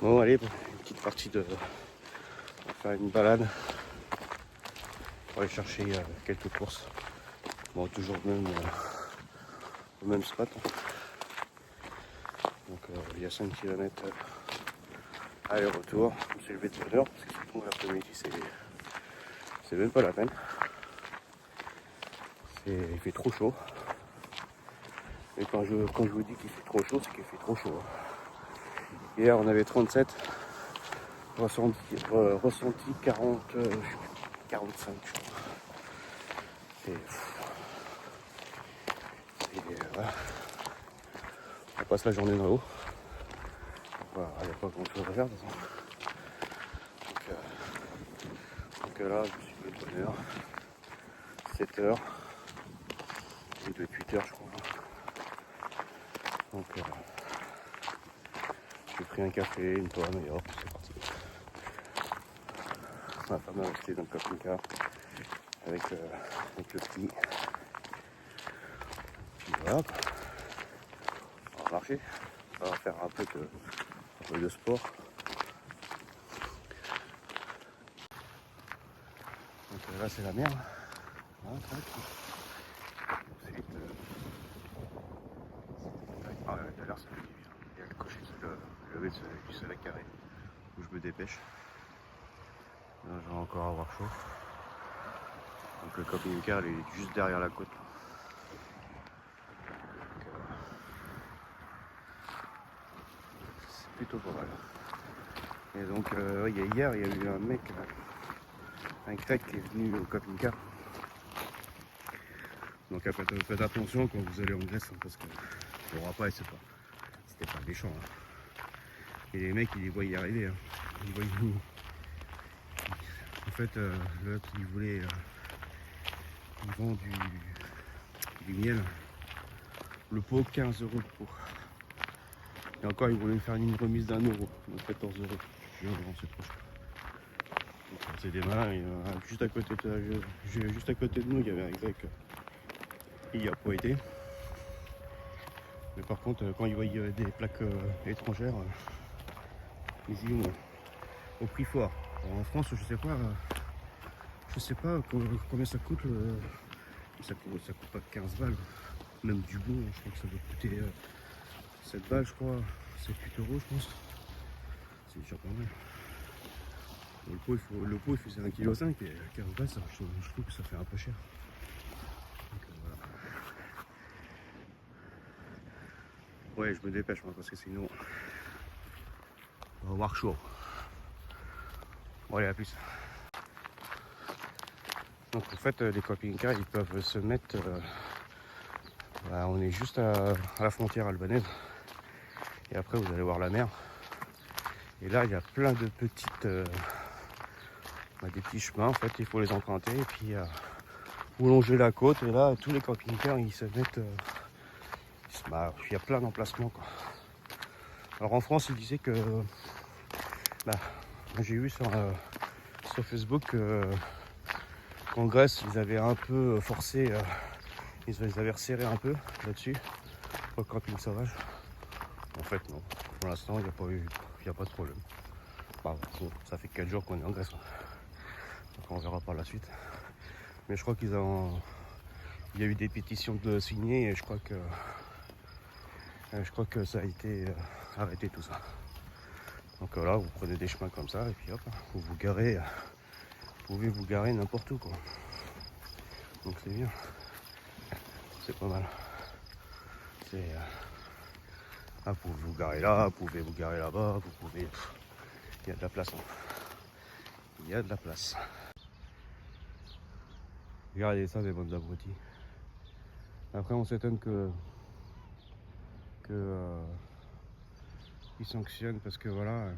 Bon allez, une petite partie de... On va faire une balade. On va aller chercher quelques courses. Bon, toujours au même spot. Donc il y a 5 km aller-retour. On s'est levé de bonne heure parce qu'il tombe l'après-midi, c'est même pas la peine. Il fait trop chaud. Et quand je vous dis qu'il fait trop chaud, c'est qu'il fait trop chaud. Hier on avait 37, ressenti 40, 45 je crois. Voilà. On passe la journée dans l'eau. Voilà, il n'y a pas grand chose à faire de toute façon. Donc là, je me suis levé de bonne heure. 7h. Il doit être 8h je crois. Donc j'ai pris un café, une pomme et hop, c'est parti. Ma femme est restée dans le camping-car avec le petit. Puis voilà, on va marcher, on va faire un peu de sport. Donc là c'est la mer. Voilà, ah, tout à l'heure ça fait du bien. Il y a le cocher, le lever du soleil carré où je me dépêche. Là, je vais encore avoir chaud. Donc le camping-car il est juste derrière la côte. C'est plutôt pas mal. Et donc hier il y a eu un mec, un grec qui est venu au camping-car. Donc faites attention quand vous allez en Grèce hein, parce que le repas c'était pas méchant. Hein. Et les mecs ils les voient y arriver. Hein. En fait l'autre il voulait il vend du miel. Le pot 15 € le pot. Et encore il voulait faire une remise d'1 euro, donc 14 €. Je suis c'est trop cher. C'est des malins, juste à côté de nous il y avait un grec. Il n'y a pas été. Mais par contre, quand ils voient des plaques étrangères, ils y vont au prix fort. Alors en France, je sais pas combien ça coûte. Ça coûte pas 15 balles. Même du bon, je crois que ça doit coûter 7 balles, je crois. 7-8 €, je pense. C'est déjà pas mal. Le pot il faisait 1,5 kg et 15 balles, je trouve que ça fait un peu cher. Donc, voilà. Ouais, je me dépêche moi parce que sinon on va avoir chaud. Bon allez, à plus. Donc en fait les camping-cars ils peuvent se mettre on est juste à la frontière albanaise et après vous allez voir la mer et là il y a plein de petites des petits chemins en fait, il faut les emprunter et puis vous longez la côte et là tous les camping-cars ils se mettent il y a plein d'emplacements quoi. Alors en France ils disaient que j'ai vu sur Facebook qu'en Grèce ils avaient un peu forcé, ils avaient resserré un peu là-dessus pour le camping sauvage. En fait non, pour l'instant il n'y a pas de problème. Bon, ça fait 4 jours qu'on est en Grèce, donc on verra par la suite. Mais je crois il y a eu des pétitions de signer et je crois que ça a été arrêté tout ça. Donc là vous prenez des chemins comme ça et puis hop, vous pouvez vous garer n'importe où quoi. Donc c'est bien, c'est pas mal. Vous pouvez vous garer là, vous pouvez vous garer là-bas, il y a de la place. Hein. Il y a de la place. Regardez ça, des bonnes abrutis. Après, on s'étonne que ils sanctionnent parce que voilà.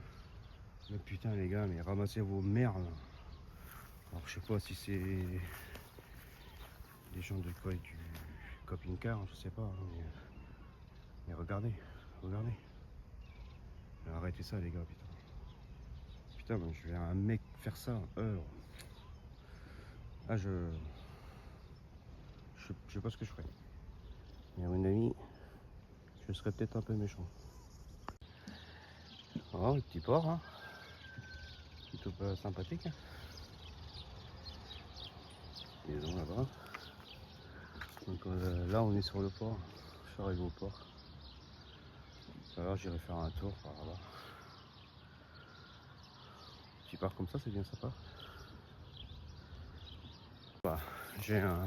Mais putain, les gars, mais ramassez vos merdes. Alors, je sais pas si c'est des gens du camping-car, je sais pas. Hein, mais regardez. Arrêtez ça, les gars, putain. Putain, ben, je vais un mec faire ça. Je sais pas ce que je ferais. Mais à mon avis, je serais peut-être un peu méchant. Oh, le petit port, hein. Plutôt pas sympathique. Maison là-bas. Donc là on est sur le port. Je suis arrivé au port. Tout à l'heure j'irai faire un tour par là-bas. Petit port comme ça, c'est bien sympa. Bah, j'ai un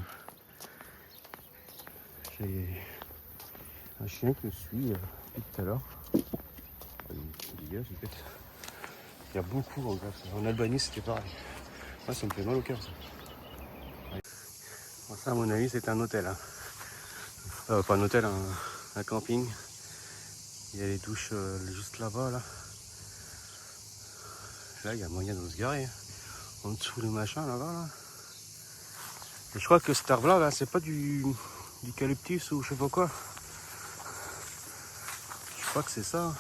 chien qui me suit depuis tout à l'heure. Il y a beaucoup en Albanie, c'était pareil. Moi ça me fait mal au cœur ça. Bon, ça à mon avis c'est un hôtel. Hein. Pas un hôtel, un camping. Il y a les douches juste là-bas là. Là il y a moyen de se garer. Hein. En dessous le machin là-bas là. Et je crois que cet arbre là, c'est pas du eucalyptus ou je sais pas quoi. Je crois que c'est ça.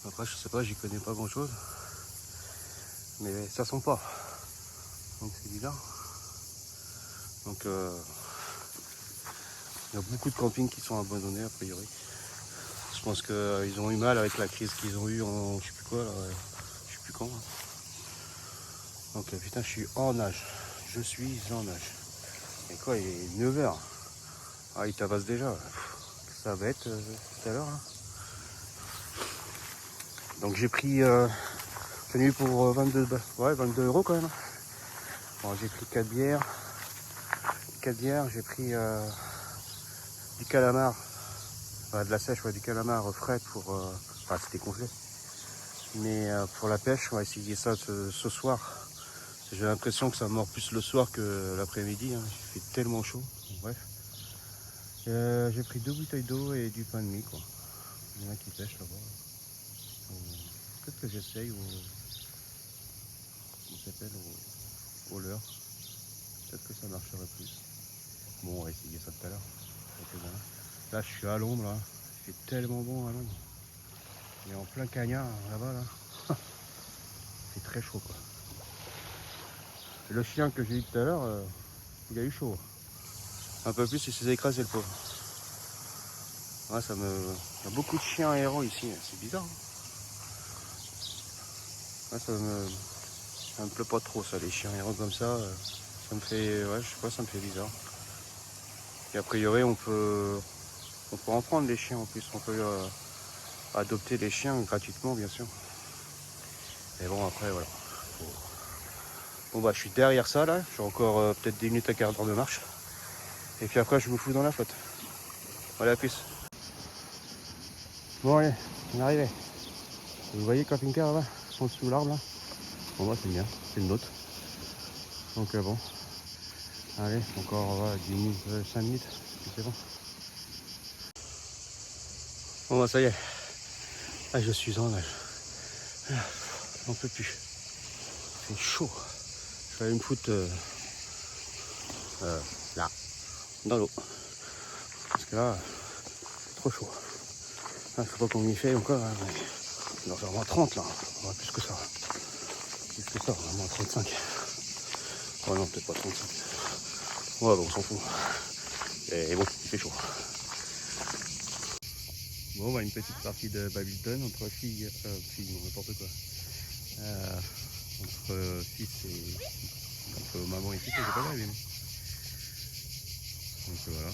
Après je sais pas, j'y connais pas grand chose. Mais ça sent pas. Donc c'est bizarre. Donc il y a beaucoup de campings qui sont abandonnés a priori. Je pense qu'ils ont eu mal avec la crise qu'ils ont eu en je sais plus quoi là, je sais plus quand. Donc putain je suis en nage. Je suis en nage. Et quoi, il est 9h. Ah il tabasse déjà. Ça va être tout à l'heure là. Donc j'ai pris tenue pour 22 € quand même. Bon, j'ai pris 4 bières. J'ai pris du calamar. De la sèche, du calamar frais pour. Enfin c'était complet. Mais pour la pêche, on va essayer ça ce soir. J'ai l'impression que ça mord plus le soir que l'après-midi. Hein. Il fait tellement chaud. Bref. J'ai pris 2 bouteilles d'eau et du pain de mie quoi. Il y en a qui pêchent là-bas. Peut-être que j'essaye au leurre. Peut-être que ça marcherait plus. Bon, on va essayer ça tout à l'heure. Là, je suis à l'ombre là. Il fait tellement bon à l'ombre. Il est en plein cagnard là-bas là. C'est très chaud quoi. Le chien que j'ai eu tout à l'heure, il a eu chaud. Un peu plus, il s'est écrasé le pauvre. Ouais, il y a beaucoup de chiens errants ici, c'est bizarre. Hein. Ouais, ça me plaît pas trop ça, les chiens errants comme ça. Ça me fait. Ouais, je sais pas, ça me fait bizarre. Et a priori on peut en prendre des chiens en plus. On peut adopter des chiens gratuitement bien sûr. Mais bon après voilà. Bon bah je suis derrière ça là, j'ai encore peut-être 10 minutes à quart d'heure de marche. Et puis après je me fous dans la flotte. Voilà à plus. Bon allez, on est arrivé. Vous voyez le camping-car là, ils sont sous l'arbre là. Bon bah c'est bien, c'est le nôtre. Donc bon. Allez, encore 10 minutes, 5 minutes, c'est bon. Bon bah ça y est. Ah je suis en nage. J'en peux plus. C'est chaud. Je vais aller me foutre là, dans l'eau. Parce que là, c'est trop chaud. Je sais pas combien il fait encore, hein, mais il doit faire moins 30 là. Ouais, plus que ça. Plus que ça, moins 35. Ouais non, peut-être pas 35. Ouais bon, on s'en fout. Et bon, il fait chaud. Bon bah une petite partie de badminton entre filles, n'importe quoi. Entre fils et entre maman et fils, j'ai pas arrivé. Donc voilà,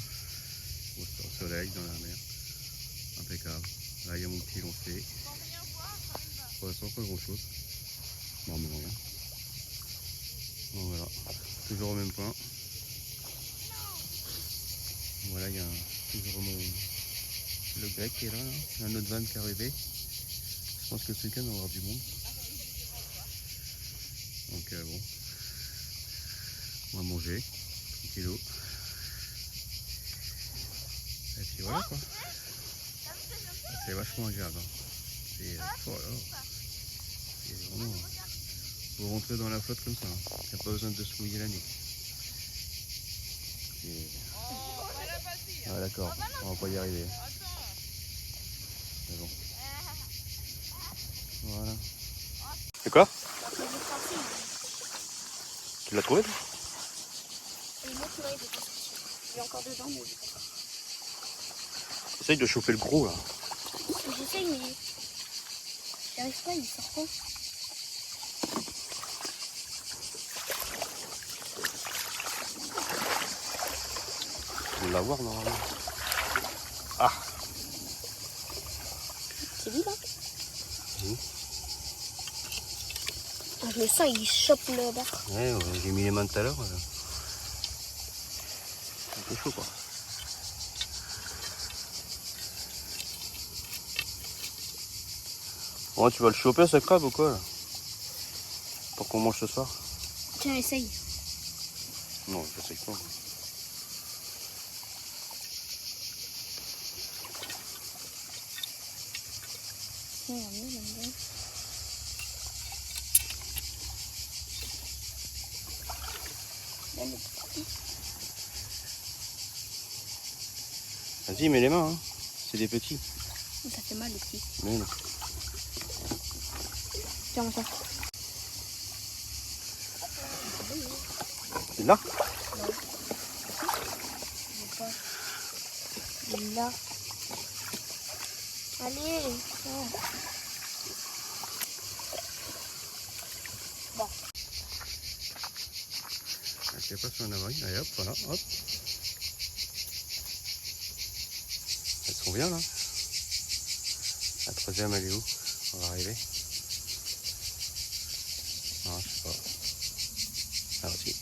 au soleil dans la mer, impeccable. Là il y a mon petit lancé. Pour l'instant pas grand chose. Non mais rien. Bon voilà, toujours au même point. Voilà, il y a toujours le grec qui est là, il y a un autre van qui est arrivé. Je pense que ce week-end on va avoir du monde. Donc bon, on va manger, tranquillou. Et puis voilà quoi. C'est vachement agréable. Hein. C'est vraiment. Faut rentrer dans la flotte comme ça. Hein. Il n'y a pas besoin de se mouiller la nuit. Et... Ah d'accord, on va pas y arriver. Mais bon. Voilà. C'est quoi? Tu l'as trouvé? Il est encore dedans, mais je sais pas. Essaye de choper le gros là. J'essaye, mais J'arrive pas, il sort pas. Je vais l'avoir normalement. Ah, C'est lui là? oui. Ah, je le sens, il chope le bar. Ouais, j'ai mis les mains tout à l'heure. C'est un peu chaud quoi. Ouais, tu vas le choper ce crabe ou quoi là? Pour qu'on mange ce soir? Tiens, essaye. Non, je sais pas. Vas-y, mets les mains, hein. C'est des petits. Ça fait mal les petits. Mais non. Tiens, ça. C'est là? Il est là. Allez. Oh. Bon. Je sais pas si on a vu. Allez hop, voilà, hop. Elles sont bien là. La troisième elle est où? On va arriver. Ah, je sais pas. Ah aussi.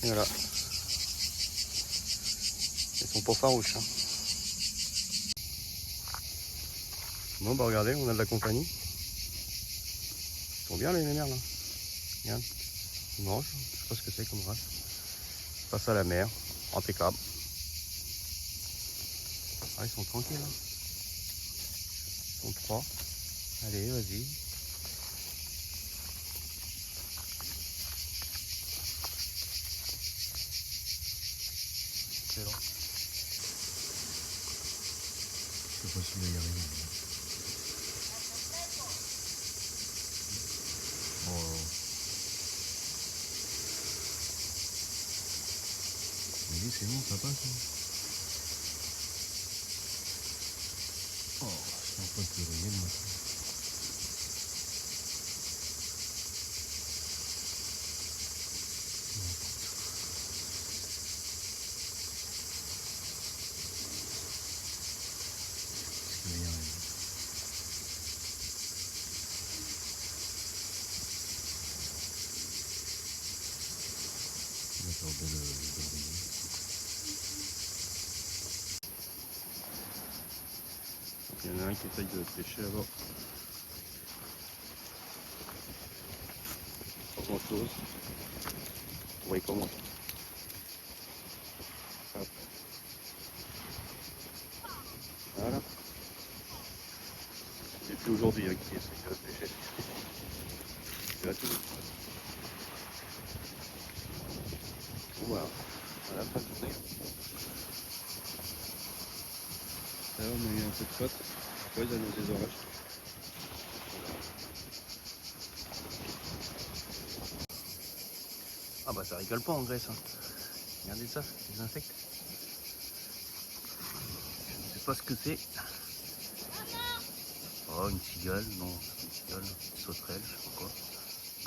Et voilà. Elles sont pas farouches. Hein. Bon bah regardez, on a de la compagnie. Ils sont bien les mémères là. Regarde. Ils mangent. Je sais pas ce que c'est comme race. Face à la mer. Impeccable. Ah, ils sont tranquilles là. Ils sont trois. Allez, vas-y. C'est long. Je sais pas s'il va y arriver. Oh. Mais c'est bon, ça passe. Hein. Oh, c'est un peu plus réel maintenant. Il y en a un qui essaye de pêcher là-bas. Pas grand chose. Oui, comment? Hop. Voilà. C'est plus aujourd'hui hein, qui essaye de pêcher. C'est là tout. Bon voilà. Voilà, fin de journée. Là, on a eu un peu de flotte. Ouais, ils annoncent des orages. Ah bah ça rigole pas en Grèce. Hein. Regardez ça, les insectes. Je sais pas ce que c'est. Oh, une cigale, non, c'est une cigale, une sauterelle, je sais pas quoi.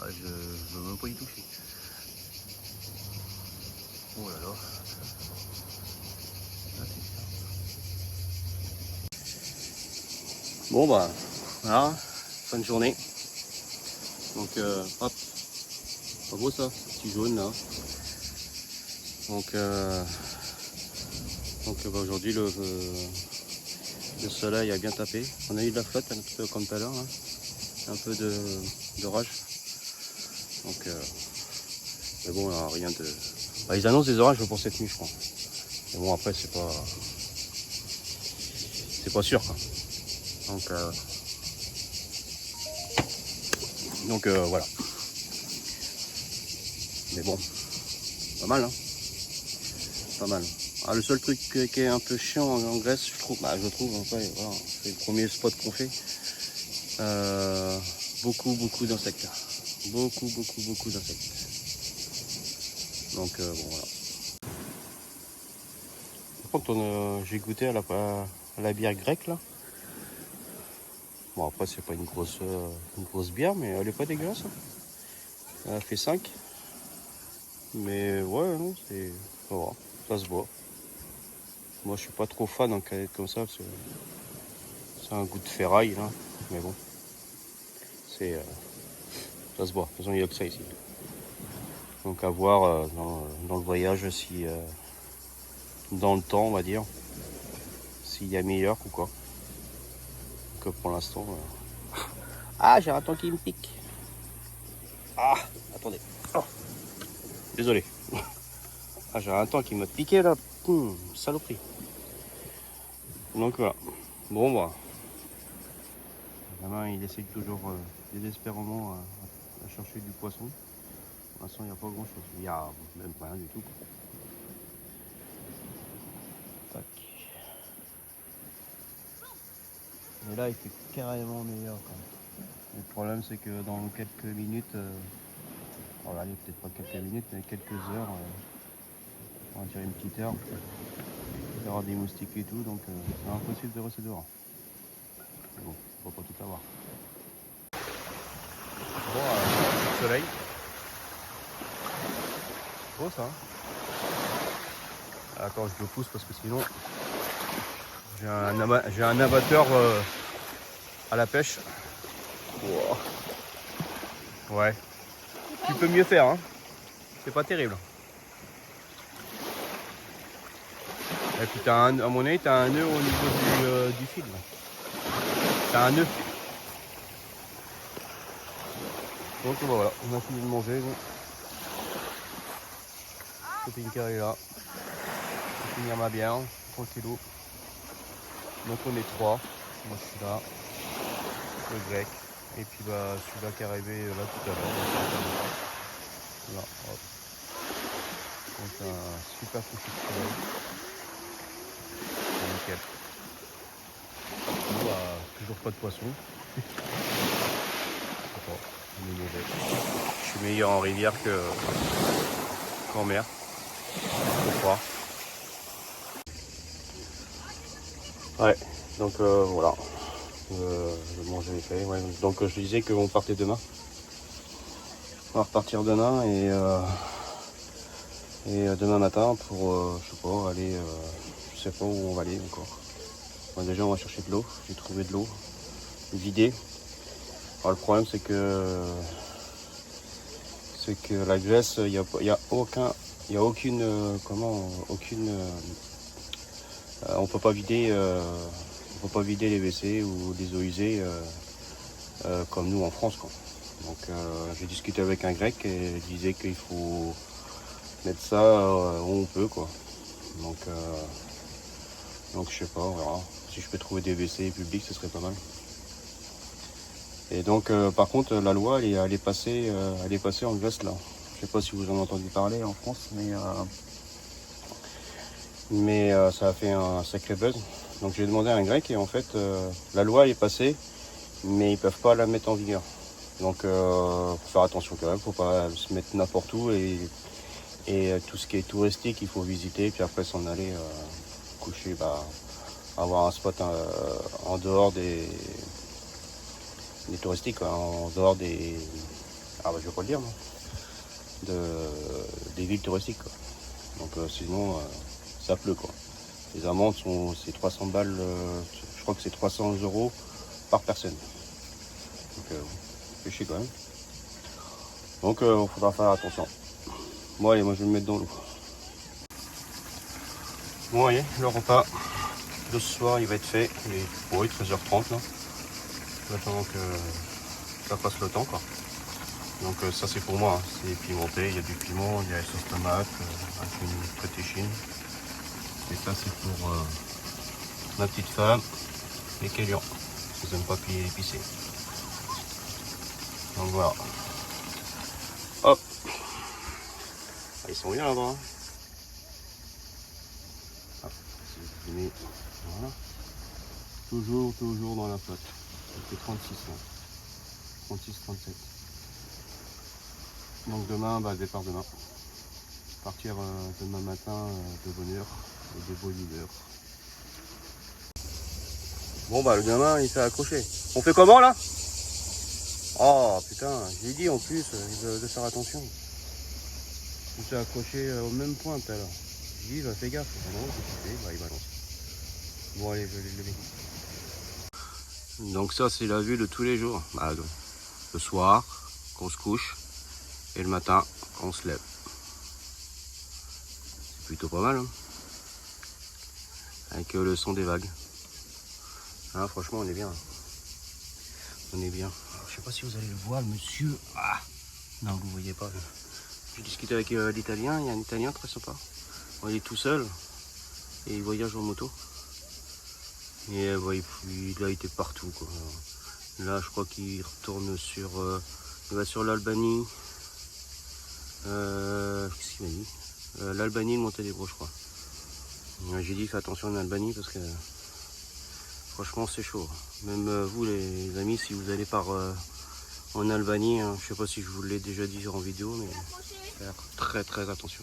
Ah, je veux même pas y toucher. Oh là là. Ah, c'est ça. Bon bah, voilà, fin de journée. Donc hop, pas beau ça, ce petit jaune là. Donc bah, aujourd'hui le soleil a bien tapé. On a eu de la flotte un peu comme tout à l'heure, hein. Un peu d'orage. Donc mais bon, là, rien de. Bah, ils annoncent des orages pour cette nuit, je crois. Mais bon, après c'est pas sûr quoi. Donc voilà. Mais bon, pas mal hein. Pas mal. Ah, le seul truc qui est un peu chiant en Grèce, je trouve, après, voilà, c'est le premier spot qu'on fait. Beaucoup d'insectes. Beaucoup d'insectes. Donc bon voilà. Par contre j'ai goûté à la bière grecque là. Bon après c'est pas une grosse bière, mais elle est pas dégueulasse. Hein. Elle fait 5. Mais ouais, non, c'est. Ça va, ça se voit. Moi je suis pas trop fan en canette comme ça, parce que c'est un goût de ferraille là. Mais bon, c'est. Ça se voit. De toute façon il n'y a que ça ici. Donc à voir dans le voyage si dans le temps on va dire s'il y a meilleur ou quoi. Que pour l'instant. Ah j'ai un temps qui me pique. Ah attendez. Oh, désolé. Ah j'ai un temps qui m'a piqué là. Saloperie. Donc voilà. Bon bah. Gamin il essaye toujours désespérément à chercher du poisson. Pour l'instant il n'y a pas grand chose. Il n'y a même rien du tout. Tac. Mais là il fait carrément meilleur quand même. Le problème c'est que dans quelques minutes, on va aller peut-être pas quelques minutes mais quelques heures, on va dire une petite heure, il y aura des moustiques et tout, donc c'est impossible de rester dehors. Mais bon, on va pas tout avoir. Bon, le soleil. Beau ça. Hein. Attends, je le pousse parce que sinon j'ai un abatteur à la pêche. Wow. Ouais. Tu peux mieux faire, hein. C'est pas terrible. Et puis à mon avis, t'as un nœud au niveau du fil. T'as un nœud. Donc voilà, on a fini de manger. Copine est là. Je vais finir ma bière, tranquillou. Donc on est 3. Moi je suis là. Le grec. Et puis bah celui-là qui est arrivé là tout à l'heure. Là, hop. Donc un super coucher de soleil. Nickel. Nous, toujours pas de poisson. On est mauvais. Je suis meilleur en rivière qu'en mer. Faut croire. Ouais, donc voilà. Le manger est fait. Ouais. Donc je disais qu'on partait demain. On va repartir demain et demain matin pour je sais pas aller je sais pas où on va aller encore. Bon, déjà on va chercher de l'eau. J'ai trouvé de l'eau vidée. Alors, le problème c'est que la Grèce il y a aucune on peut pas vider les WC ou les eaux usées comme nous en France quoi. Donc j'ai discuté avec un grec et il disait qu'il faut mettre ça où on peut quoi. Donc je sais pas, on verra. Si je peux trouver des WC publics, ce serait pas mal. Et donc par contre la loi elle est passée en Grèce là. Je sais pas si vous en avez entendu parler en France, mais ça a fait un sacré buzz. Donc j'ai demandé à un grec et en fait la loi elle est passée, mais ils peuvent pas la mettre en vigueur. Donc faut faire attention quand même, faut pas se mettre n'importe où et tout ce qui est touristique il faut visiter puis après s'en aller coucher, avoir un spot en dehors des touristiques quoi, en dehors des je vais pas le dire non, des villes touristiques quoi. Donc sinon ça pleut quoi. Les amendes c'est 300 balles, je crois que c'est 300 € par personne. Donc fait chier quand même. Donc il faudra faire attention. Bon allez, moi je vais me mettre dans l'eau. Bon voyez, le repas de ce soir il va être fait. Il est 13h30 là. J'attends que ça passe le temps quoi. Donc ça c'est pour moi, hein. C'est pimenté, il y a du piment, il y a la sauce tomate, avec une prétéchine. Et ça c'est pour ma petite femme et Kélian. Ils n'aiment pas épicé. Donc voilà. Hop. Ils sont bien là-bas. Hein. Ah, voilà. Toujours dans la flotte. Ça fait 36 là. 36, 37. Donc demain, départ demain. Partir demain matin de bonne heure et de bonne humeur. Bon le gamin il s'est accroché. On fait comment là? Oh putain, j'ai dit en plus de faire attention. Il s'est accroché au même point tout à l'heure. J'ai dit, fais gaffe. Non, qu'est-ce qu'il fait? Bah, il balance. Bon, allez, je vais le lever. Donc ça, c'est la vue de tous les jours. Bah, le soir, quand on se couche, et le matin, quand on se lève. C'est plutôt pas mal, hein, avec le son des vagues. Ah, franchement, on est bien. On est bien. Alors, je sais pas si vous allez le voir, le monsieur. Ah, non, vous voyez pas. J'ai discuté avec l'Italien. Il y a un Italien très sympa. Bon, il est tout seul et il voyage en moto. Et il a été partout, quoi. Là, je crois qu'il retourne sur... il va sur l'Albanie. Qu'est-ce qu'il m'a dit? L'Albanie, le Monténégro, je crois. J'ai dit, fais attention en Albanie parce que... franchement, c'est chaud. Même vous, les amis, si vous allez par en Albanie, hein, je sais pas si je vous l'ai déjà dit en vidéo, mais faire très très attention.